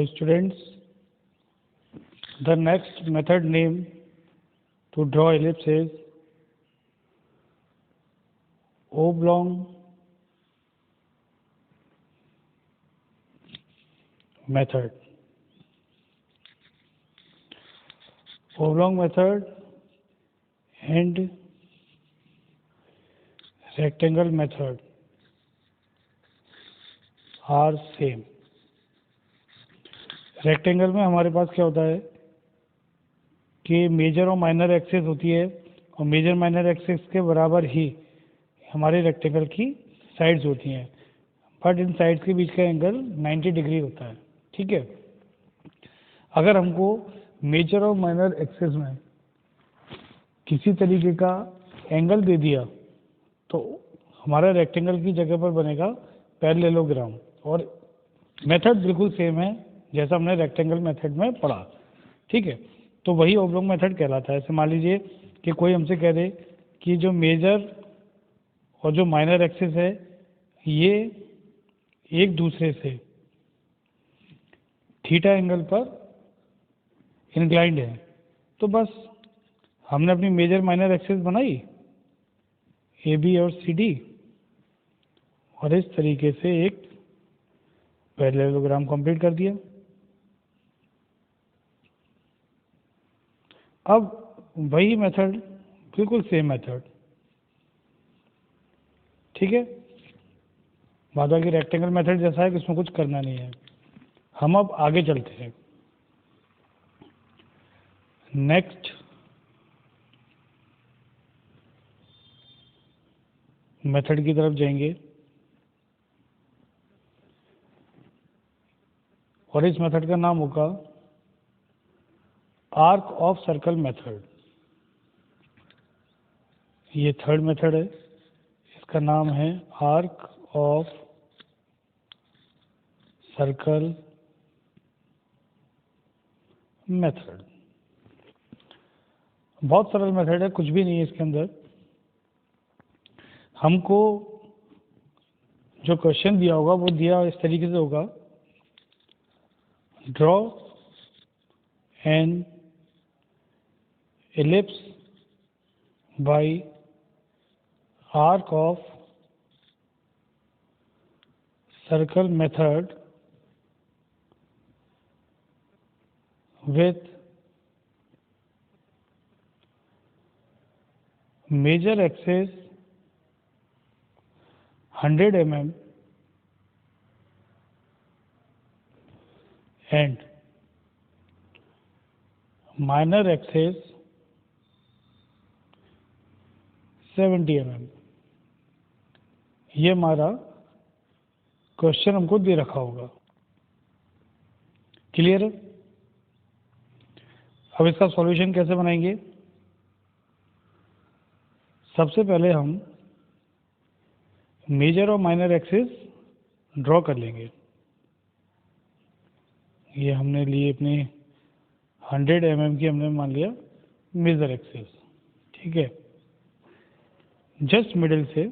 So students, the next method name to draw ellipse is oblong method. Oblong method and rectangle method are same. Rectangle में हमारे पास क्या होता है कि major और माइनर एक्सिस होती है और मेजर माइनर एक्सिस के बराबर ही हमारे रेक्टेंगल की साइड्स होती हैं, बट इन साइड्स के बीच का एंगल 90 डिग्री होता है। ठीक है, अगर हमको मेजर और माइनर एक्सिस में किसी तरीके का एंगल दे दिया तो हमारा रेक्टेंगल की जगह पर बनेगा पैरेललोग्राम, और मेथड बिल्कुल सेम है जैसा हमने रेक्टेंगल मेथड में पढ़ा। ठीक है, तो वही ओब्लॉन्ग मेथड कहलाता है। ऐसे मान लीजिए कि कोई हमसे कह दे कि जो मेजर और जो माइनर एक्सिस है ये एक दूसरे से थीटा एंगल पर इंक्लाइंड है, तो बस हमने अपनी मेजर माइनर एक्सिस बनाई ए बी और सी डी, और इस तरीके से एक पैरेललोग्राम कंप्लीट कर दिया। अब वही मेथड, बिल्कुल सेम मेथड। ठीक है, बाद बाकी रेक्टेंगल मेथड जैसा है कि उसमें कुछ करना नहीं है। हम अब आगे चलते हैं, नेक्स्ट मेथड की तरफ जाएंगे, और इस मेथड का नाम होगा आर्क ऑफ सर्कल मेथड। ये थर्ड मेथड है, इसका नाम है आर्क ऑफ सर्कल मेथड। बहुत सरल मेथड है, कुछ भी नहीं है इसके अंदर। हमको जो क्वेश्चन दिया होगा वो दिया इस तरीके से होगा, draw an ellipse by arc of circle method with major axis 100 mm and minor axis 70 mm। ये हमारा क्वेश्चन हमको दे रखा होगा। क्लियर है? अब इसका सॉल्यूशन कैसे बनाएंगे? सबसे पहले हम मेजर और माइनर एक्सिस ड्रॉ कर लेंगे। ये हमने लिए अपने 100 mm की, हमने मान लिया मेजर एक्सिस। ठीक है, जस्ट मिडिल से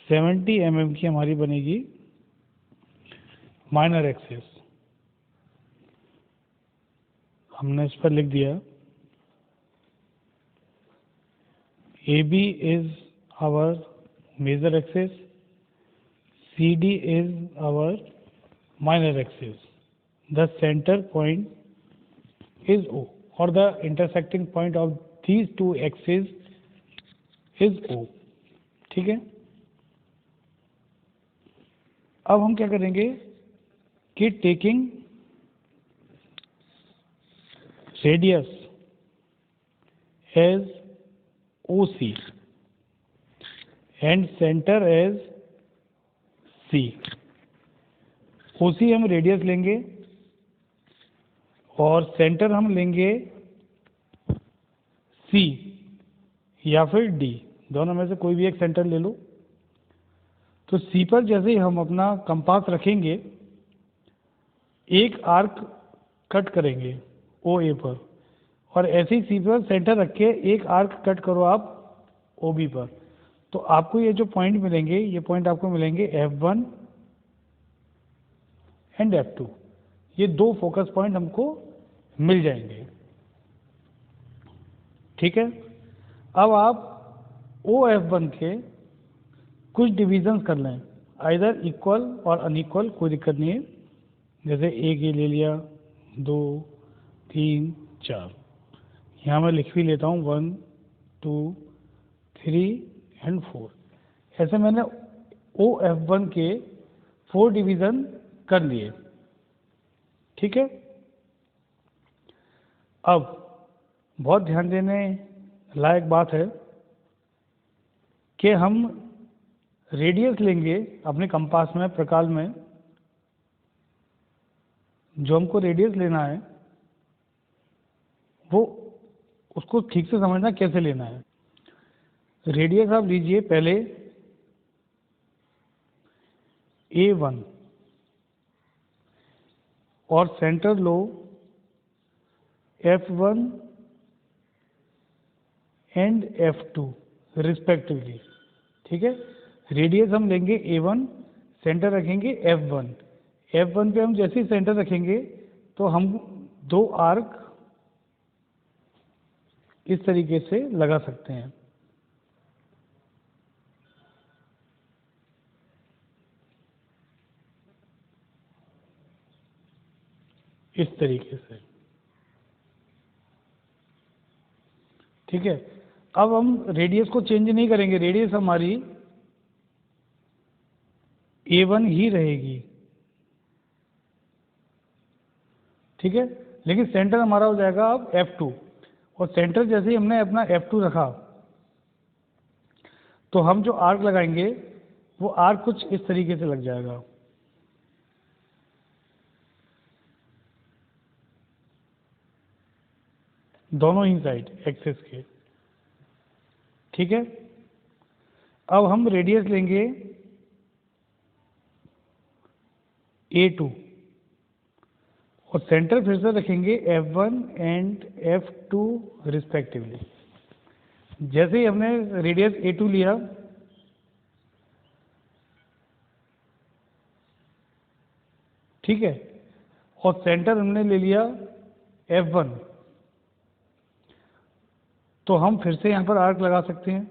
70 mm की हमारी बनेगी माइनर एक्सिस। हमने इस पर लिख दिया A B is our major axis, C D is our minor axis, the centre point is O, और the intersecting point of these two axes is O। ठीक है, अब हम क्या करेंगे कि taking radius as OC and centre as C। OC हम radius लेंगे और सेंटर हम लेंगे C या फिर D, दोनों में से कोई भी एक सेंटर ले लो। तो C पर जैसे ही हम अपना कंपास रखेंगे एक आर्क कट करेंगे OA पर, और ऐसे ही C पर सेंटर रख के एक आर्क कट करो आप OB पर, तो आपको ये जो पॉइंट मिलेंगे, ये पॉइंट आपको मिलेंगे F1 एंड F2, ये दो फोकस पॉइंट हमको मिल जाएंगे। ठीक है, अब आप OF1 के कुछ डिविजन्स कर लें, आइदर इक्वल और अनइक्वल, कोई दिक्कत नहीं है। जैसे एक ये ले लिया, 2 3 4, यहाँ मैं लिख भी लेता हूँ 1 2 3 एंड 4। ऐसे मैंने OF1 के 4 डिवीज़न कर लिए। ठीक है, अब बहुत ध्यान देने लायक बात है कि हम रेडियस लेंगे अपने कंपास में, प्रकाल में, जो हमको रेडियस लेना है वो उसको ठीक से समझना कैसे लेना है। रेडियस आप लीजिए पहले A1 और centre low F1 and F2 respectively. ठीक है, रेडियस हम लेंगे A1, सेंटर रखेंगे F1। F1 पे हम जैसे ही सेंटर रखेंगे तो हम दो आर्क इस तरीके से लगा सकते हैं। इस तरीके से। ठीक है, अब हम रेडियस को चेंज नहीं करेंगे, रेडियस हमारी A1 ही रहेगी। ठीक है, लेकिन सेंटर हमारा हो जाएगा अब F2, और सेंटर जैसे ही हमने अपना F2 रखा तो हम जो आर्क लगाएंगे वो आर्क कुछ इस तरीके से लग जाएगा। दोनों ही साइड एक्सेस के। ठीक है, अब हम रेडियस लेंगे A2 और सेंटर फिर से रखेंगे F1 एंड F2 रिस्पेक्टिवली। जैसे ही हमने रेडियस A2 लिया, ठीक है, और सेंटर हमने ले लिया F1, तो हम फिर से यहाँ पर आर्क लगा सकते हैं।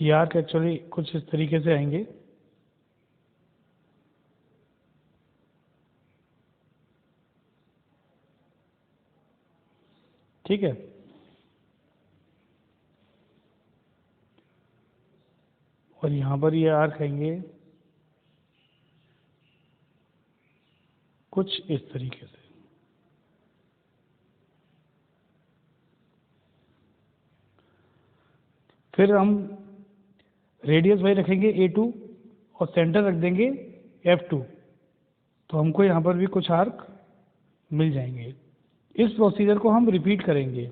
ये आर्क एक्चुअली कुछ इस तरीके से आएंगे। ठीक है, और यहाँ पर ये आर्क आएंगे कुछ इस तरीके से। फिर हम रेडियस वही रखेंगे A2 और सेंटर रख देंगे F2, तो हमको यहाँ पर भी कुछ आर्क मिल जाएंगे। इस प्रोसीजर को हम रिपीट करेंगे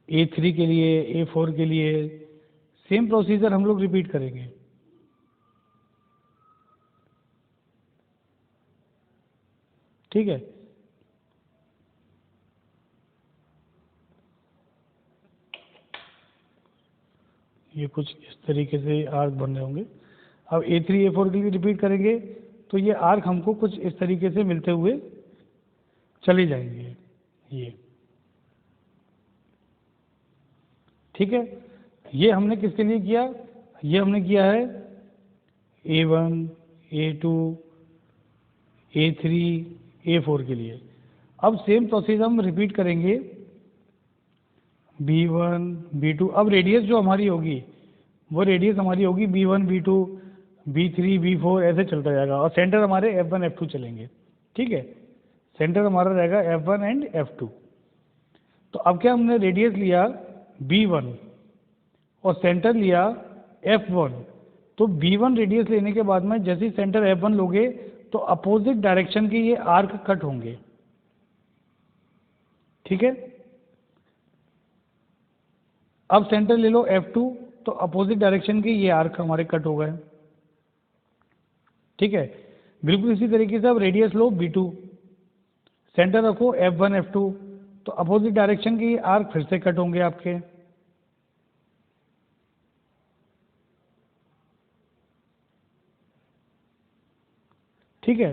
A3 के लिए, A4 के लिए, सेम प्रोसीजर हम लोग रिपीट करेंगे। ठीक है, ये कुछ इस तरीके से आर्क बन रहे होंगे। अब A3 A4 के लिए रिपीट करेंगे तो ये आर्क हमको कुछ इस तरीके से मिलते हुए चले जाएंगे ये। ठीक है, ये हमने किसके लिए किया? ये हमने किया है A1 A2 A3 A4 के लिए। अब सेम प्रोसेस हम रिपीट करेंगे B1 B2। अब रेडियस जो हमारी होगी वो रेडियस हमारी होगी B1 B2 B3 B4, ऐसे चलता जाएगा, और सेंटर हमारे F1 F2 चलेंगे। ठीक है, सेंटर हमारा रहेगा F1 एंड F2। तो अब क्या हमने रेडियस लिया B1 और सेंटर लिया F1, तो B1 रेडियस लेने के बाद में जैसे ही सेंटर F1 लोगे तो अपोजिट डायरेक्शन के ये आर्क कट होंगे। ठीक है, अब सेंटर ले लो F2, तो अपोजिट डायरेक्शन के ये आर्क हमारे कट हो गए। ठीक है, बिल्कुल इसी तरीके से अब रेडियस लो B2, सेंटर रखो F1 F2, तो अपोजिट डायरेक्शन के आर्क फिर से कट होंगे आपके। ठीक है,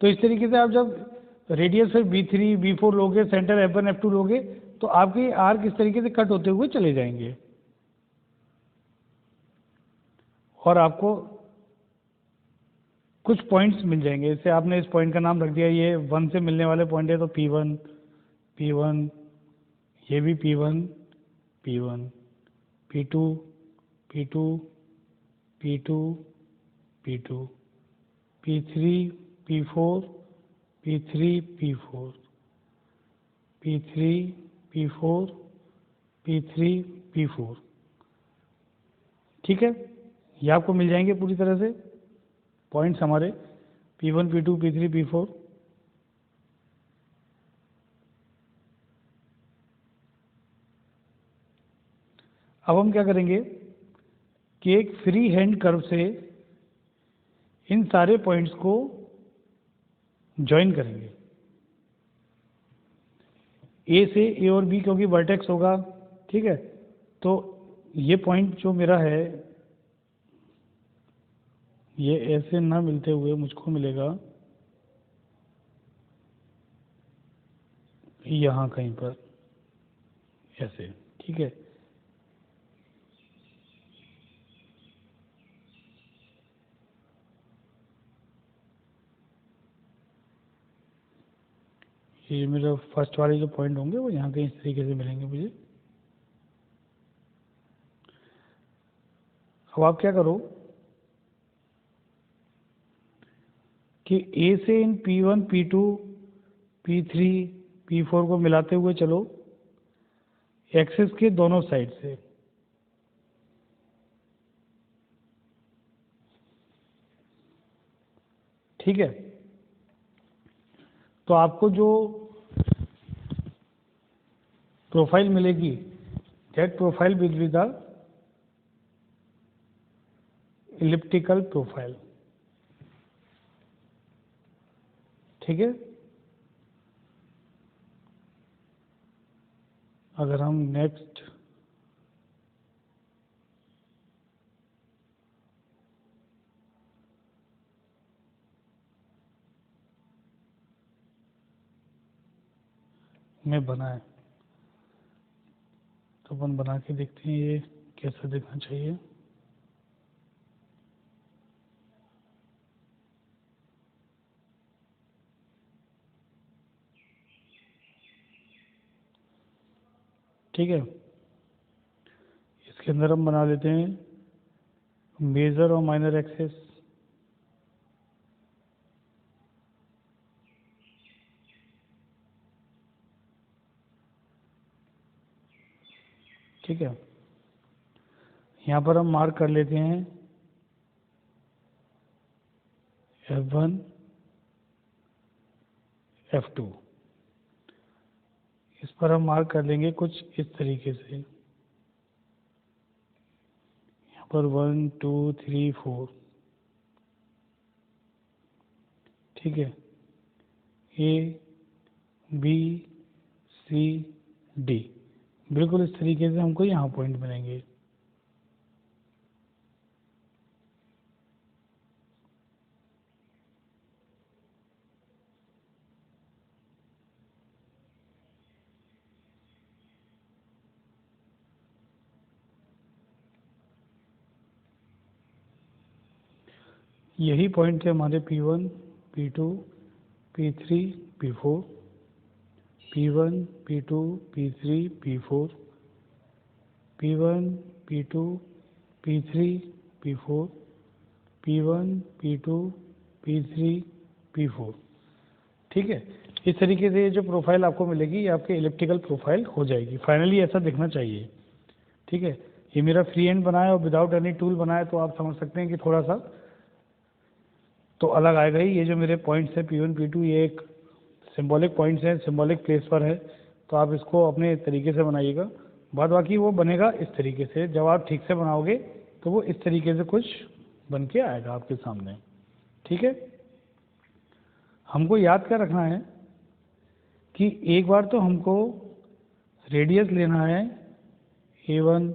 तो इस तरीके से आप जब रेडियस फिर B3 B4 लोगे, सेंटर F1 F2 लोगे, तो आपके आर्क इस तरीके से कट होते हुए चले जाएंगे और आपको कुछ पॉइंट्स मिल जाएंगे। जैसे आपने इस पॉइंट का नाम रख दिया, ये 1 से मिलने वाले पॉइंट है, तो P1 P1, ये भी P1 P1, P2 P2 P2 P2, P3 P4 P3 P4 P3 P4 P3 P4। ठीक है, ये आपको मिल जाएंगे पूरी तरह से पॉइंट्स हमारे P1 P2 P3 P4। अब हम क्या करेंगे कि एक फ्री हैंड कर्व से इन सारे पॉइंट्स को ज्वाइन करेंगे, ए से ए और बी, क्योंकि वर्टेक्स होगा। ठीक है, तो ये पॉइंट जो मेरा है, ये ऐसे ना मिलते हुए मुझको मिलेगा यहाँ कहीं पर ऐसे। ठीक है, ये मेरा फर्स्ट वाले जो पॉइंट होंगे वो यहाँ कहीं इस तरीके से मिलेंगे मुझे। अब आप क्या करो कि ए से इन P1 P2 P3 P4 को मिलाते हुए चलो एक्सिस के दोनों साइड से। ठीक है, तो आपको जो प्रोफाइल मिलेगी, that profile will be the elliptical profile. ठीक है, अगर हम नेक्स्ट में बनाए तो अपन बना के देखते हैं ये कैसा दिखना चाहिए। ठीक है, इसके अंदर हम बना लेते हैं मेजर और माइनर एक्सिस। ठीक है, यहाँ पर हम मार्क कर लेते हैं F1 F2, इस पर हम मार्क कर लेंगे कुछ इस तरीके से, यहाँ पर 1 2 3 4। ठीक है, A B C D, बिल्कुल इस तरीके से हमको यहाँ पॉइंट मिलेंगे। यही पॉइंट थे हमारे P1 P2 P3 P4, P1 P2 P3 P4, P1 P2 P3 P4, P1 P2 P3 P4। ठीक है, इस तरीके से ये जो प्रोफाइल आपको मिलेगी ये आपके इलिप्टिकल प्रोफाइल हो जाएगी। फाइनली ऐसा दिखना चाहिए। ठीक है, ये मेरा फ्री हैंड बना है और विदाउट एनी टूल बना है, तो आप समझ सकते हैं कि थोड़ा सा तो अलग आएगा ही। ये जो मेरे पॉइंट्स है P1 P2, ये एक सिंबॉलिक पॉइंट्स हैं, सिंबॉलिक प्लेस पर है, तो आप इसको अपने तरीके से बनाइएगा। बाद बाकी वो बनेगा इस तरीके से, जब आप ठीक से बनाओगे तो वो इस तरीके से कुछ बन के आएगा आपके सामने। ठीक है, हमको याद क्या रखना है कि एक बार तो हमको रेडियस लेना है A1,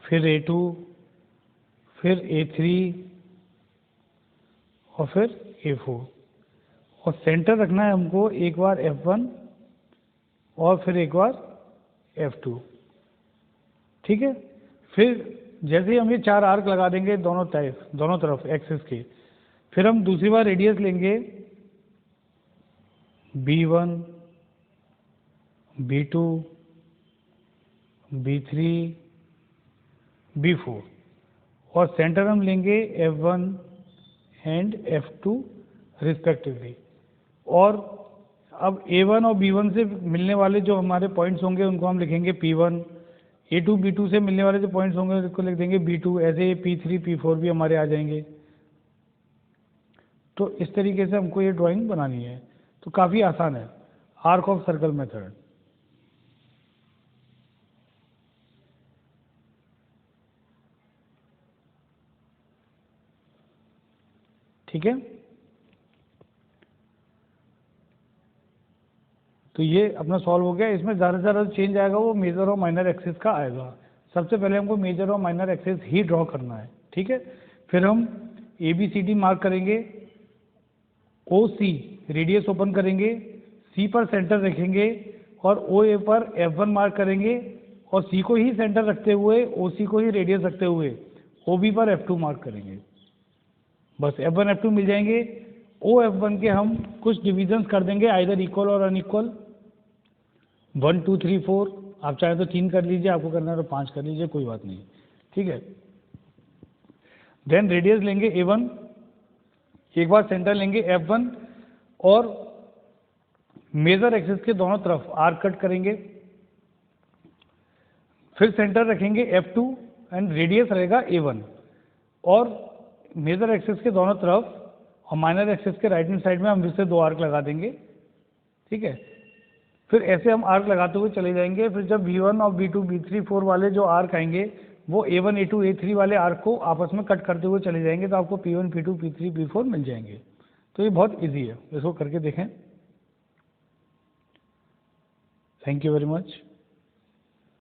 फिर A2, फिर A3 और फिर A4, और सेंटर रखना है हमको एक बार F1 और फिर एक बार F2। ठीक है, फिर जैसे ही हम ये 4 आर्क लगा देंगे दोनों तरफ एक्सिस के, फिर हम दूसरी बार रेडियस लेंगे B1, B2, B3, B4, और सेंटर हम लेंगे F1 एंड F2 रिस्पेक्टिवली। और अब A1 और B1 से मिलने वाले जो हमारे पॉइंट्स होंगे उनको हम लिखेंगे P1, A2 B2 से मिलने वाले जो पॉइंट्स होंगे उसको लिख देंगे B2, ऐसे P3 P4 भी हमारे आ जाएंगे। तो इस तरीके से हमको ये ड्राइंग बनानी है, तो काफ़ी आसान है, आर्क ऑफ सर्कल मेथड। ठीक है, तो ये अपना सॉल्व हो गया। इसमें ज़्यादा से ज़्यादा चेंज आएगा वो मेजर और माइनर एक्सिस का आएगा। सबसे पहले हमको मेजर और माइनर एक्सिस ही ड्रॉ करना है। ठीक है, फिर हम ABCD मार्क करेंगे, OC रेडियस ओपन करेंगे, C पर सेंटर रखेंगे और OA पर F1 मार्क करेंगे, और C को ही सेंटर रखते हुए OC को ही रेडियस रखते हुए OB पर F2 मार्क करेंगे। बस F1 F2 मिल जाएंगे। OF1 के हम कुछ डिविजन्स कर देंगे, आइदर इक्वल और अनइक्वल, 1 2 3 4, आप चाहे तो 3 कर लीजिए, आपको करना है तो 5 कर लीजिए, कोई बात नहीं। ठीक है, देन रेडियस लेंगे A1, एक बार सेंटर लेंगे F1 और मेजर एक्सिस के दोनों तरफ आर्क कट करेंगे, फिर सेंटर रखेंगे F2 एंड रेडियस रहेगा A1, और मेजर एक्सिस के दोनों तरफ और माइनर एक्सिस के राइट हैंड साइड में हम फिर से 2 आर्क लगा देंगे। ठीक है, फिर ऐसे हम आर्क लगाते हुए चले जाएंगे। फिर जब B1 और B2 B3 4 वाले जो आर्क आएंगे वो A1 A2 A3 वाले आर्क को आपस में कट करते हुए चले जाएंगे, तो आपको P1 P2 P3 P4 मिल जाएंगे। तो ये बहुत इजी है, इसको करके देखें। Thank you very much.